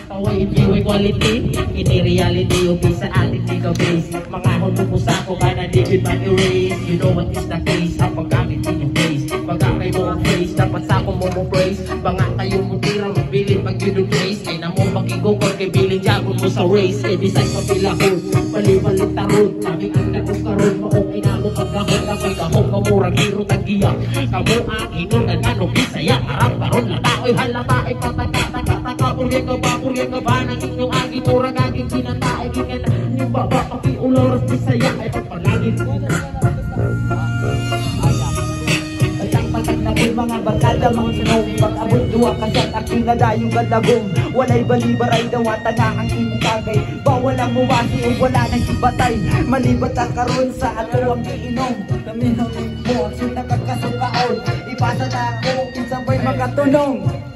Away hindi quality, hindi reality. Yung sa atin di ka base. Mga hunupo sa ako ka na di bin mag-erase. You know what is the case, ang paggamit din yung face. Pagka kayo mo ang face, dapat sa ako mo praise. Mga kayo mo tira, magbilin pag yun yung trace. Ay na mo makigukor kay bilin jagon mo sa race. Eh design mapilahon, palibalit tarot. Kaming ang nagong karon, maong inalo pagkahon. Kapag kahong kamurang hiro tagiya. Kamu akin nun na nanong bisaya. Harap karon na tao'y halata ay pataka-taka-taka. Purye ka ba nang inyong agi murang aging sinataay. Kaya yung baba pakiuloras bisaya ay pagpalagin. Mga barkada, mga sinong pag-abot duwa kasat aking nadayong galagong. Walay balibaray dawata na ang imukagay. Bawal ang muwasi o wala nang ibatay. Malibat ang karon sa ato ang iinom. Kami mo ang sinakagkasukaon. Ipasa na ako, isabay magatunong.